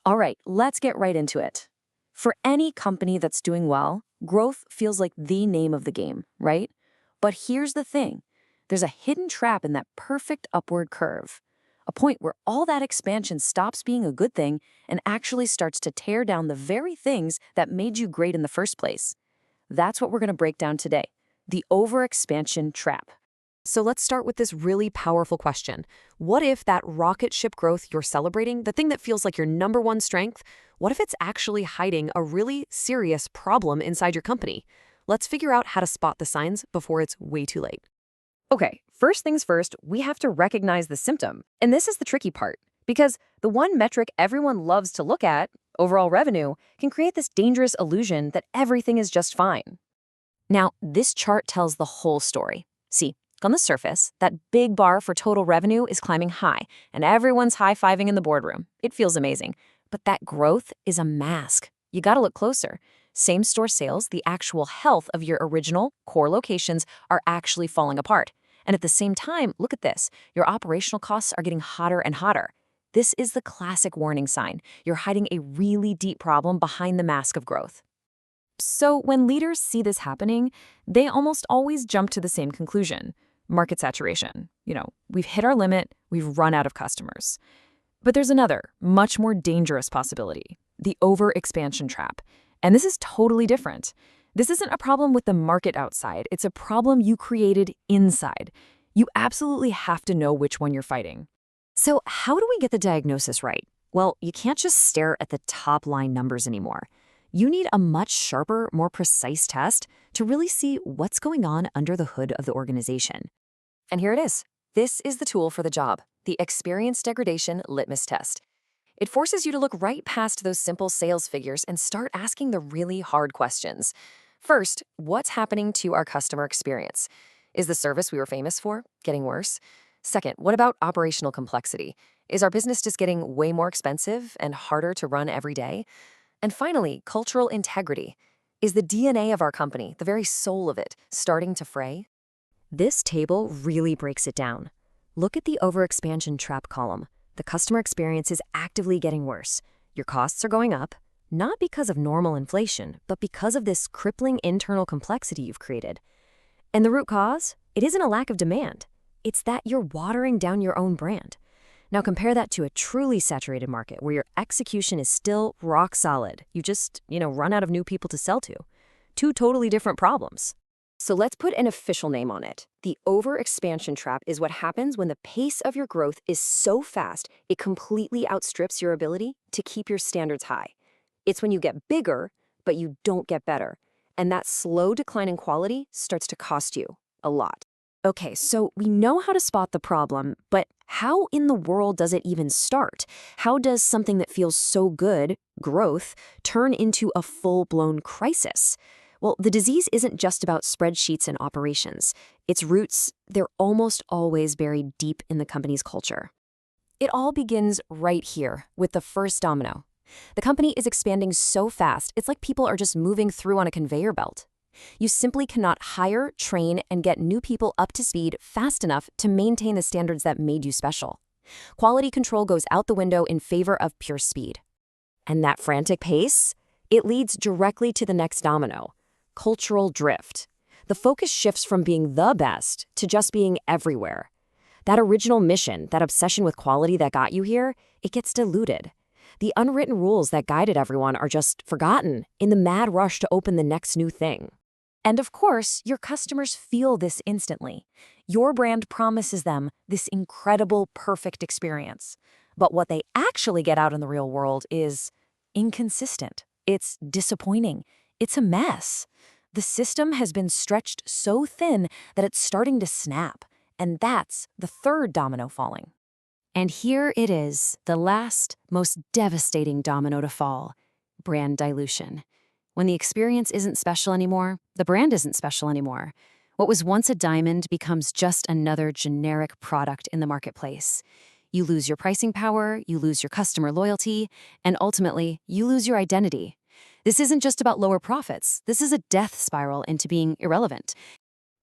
All right, let's get right into it. For any company that's doing well, growth feels like the name of the game, right? But here's the thing. There's a hidden trap in that perfect upward curve. A point where all that expansion stops being a good thing and actually starts to tear down the very things that made you great in the first place. That's what we're going to break down today. The overexpansion trap. So let's start with this really powerful question. What if that rocket ship growth you're celebrating, the thing that feels like your number one strength, what if it's actually hiding a really serious problem inside your company? Let's figure out how to spot the signs before it's way too late. Okay, first things first, we have to recognize the symptom. And this is the tricky part, because the one metric everyone loves to look at, overall revenue, can create this dangerous illusion that everything is just fine. Now, this chart tells the whole story. See, on the surface, that big bar for total revenue is climbing high, and everyone's high-fiving in the boardroom. It feels amazing. But that growth is a mask. You gotta look closer. Same-store sales, the actual health of your original core locations, are actually falling apart. And at the same time, look at this. Your operational costs are getting hotter and hotter. This is the classic warning sign. You're hiding a really deep problem behind the mask of growth. So when leaders see this happening, they almost always jump to the same conclusion. Market saturation. We've hit our limit, we've run out of customers. But there's another, much more dangerous possibility, the overexpansion trap. And this is totally different. This isn't a problem with the market outside, it's a problem you created inside. You absolutely have to know which one you're fighting. So how do we get the diagnosis right? Well, you can't just stare at the top line numbers anymore. You need a much sharper, more precise test to really see what's going on under the hood of the organization. And here it is. This is the tool for the job, the Experience Degradation Litmus Test. It forces you to look right past those simple sales figures and start asking the really hard questions. First, what's happening to our customer experience? Is the service we were famous for getting worse? Second, what about operational complexity? Is our business just getting way more expensive and harder to run every day? And finally, cultural integrity. Is the DNA of our company, the very soul of it, starting to fray? This table really breaks it down. Look at the overexpansion trap column. The customer experience is actively getting worse. Your costs are going up, not because of normal inflation, but because of this crippling internal complexity you've created. And the root cause? It isn't a lack of demand. It's that you're watering down your own brand. Now compare that to a truly saturated market where your execution is still rock solid. You just, run out of new people to sell to. Two totally different problems. So let's put an official name on it. The overexpansion trap is what happens when the pace of your growth is so fast it completely outstrips your ability to keep your standards high. It's when you get bigger, but you don't get better. And that slow decline in quality starts to cost you a lot. Okay, so we know how to spot the problem, but how in the world does it even start? How does something that feels so good, growth, turn into a full-blown crisis? Well, the disease isn't just about spreadsheets and operations. Its roots, they're almost always buried deep in the company's culture. It all begins right here with the first domino. The company is expanding so fast, it's like people are just moving through on a conveyor belt. You simply cannot hire, train, and get new people up to speed fast enough to maintain the standards that made you special. Quality control goes out the window in favor of pure speed. And that frantic pace? It leads directly to the next domino, cultural drift. The focus shifts from being the best to just being everywhere. That original mission, that obsession with quality that got you here, it gets diluted. The unwritten rules that guided everyone are just forgotten in the mad rush to open the next new thing. And of course, your customers feel this instantly. Your brand promises them this incredible, perfect experience. But what they actually get out in the real world is inconsistent. It's disappointing. It's a mess. The system has been stretched so thin that it's starting to snap. And that's the third domino falling. And here it is, the last, most devastating domino to fall, brand dilution. When the experience isn't special anymore, the brand isn't special anymore. What was once a diamond becomes just another generic product in the marketplace. You lose your pricing power, you lose your customer loyalty, and ultimately, you lose your identity. This isn't just about lower profits. This is a death spiral into being irrelevant.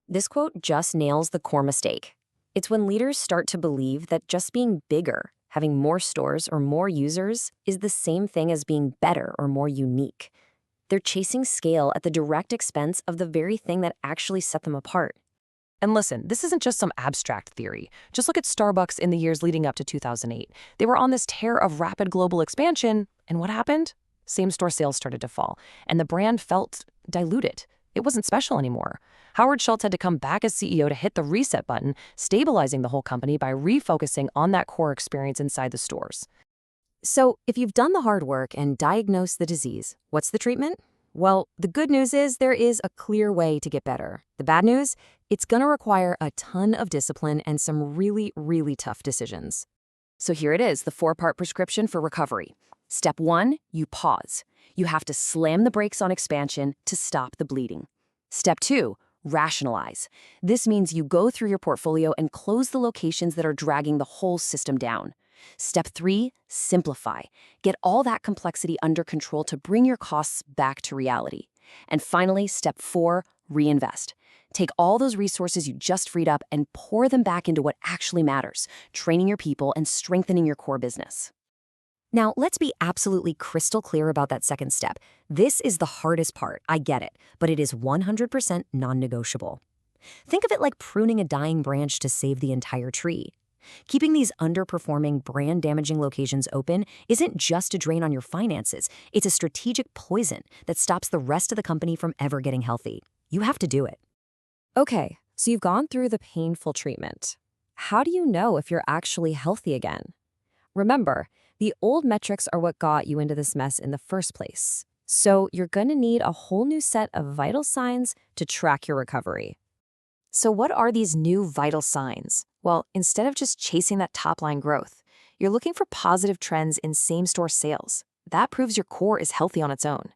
This quote just nails the core mistake. It's when leaders start to believe that just being bigger Having more stores or more users is the same thing as being better or more unique. They're chasing scale at the direct expense of the very thing that actually set them apart. And listen, this isn't just some abstract theory. Just look at Starbucks in the years leading up to 2008. They were on this tear of rapid global expansion, and what happened? Same-store sales started to fall, and the brand felt diluted. It wasn't special anymore. Howard Schultz had to come back as CEO to hit the reset button, stabilizing the whole company by refocusing on that core experience inside the stores. So, if you've done the hard work and diagnosed the disease, what's the treatment? Well, the good news is there is a clear way to get better. The bad news? It's going to require a ton of discipline and some really, really tough decisions. So here it is, the 4-part prescription for recovery. Step 1, you pause. You have to slam the brakes on expansion to stop the bleeding. Step 2, rationalize. This means you go through your portfolio and close the locations that are dragging the whole system down. Step 3, simplify. Get all that complexity under control to bring your costs back to reality. And finally, step 4, reinvest. Take all those resources you just freed up and pour them back into what actually matters, training your people and strengthening your core business. Now, let's be absolutely crystal clear about that second step. This is the hardest part, I get it, but it is 100% non-negotiable. Think of it like pruning a dying branch to save the entire tree. Keeping these underperforming, brand-damaging locations open isn't just a drain on your finances. It's a strategic poison that stops the rest of the company from ever getting healthy. You have to do it. Okay, so you've gone through the painful treatment. How do you know if you're actually healthy again? Remember, the old metrics are what got you into this mess in the first place. So you're going to need a whole new set of vital signs to track your recovery. So what are these new vital signs? Well, instead of just chasing that top-line growth, you're looking for positive trends in same-store sales. That proves your core is healthy on its own.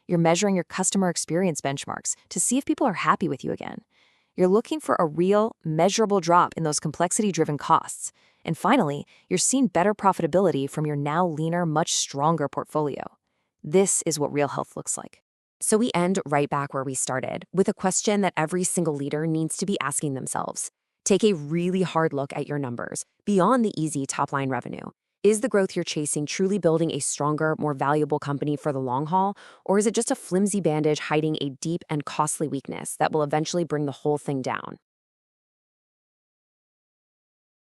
You're measuring your customer experience benchmarks to see if people are happy with you again. You're looking for a real, measurable drop in those complexity-driven costs. And finally, you're seeing better profitability from your now leaner, much stronger portfolio. This is what real health looks like. So we end right back where we started, with a question that every single leader needs to be asking themselves. Take a really hard look at your numbers, beyond the easy top-line revenue. Is the growth you're chasing truly building a stronger, more valuable company for the long haul, or is it just a flimsy bandage hiding a deep and costly weakness that will eventually bring the whole thing down?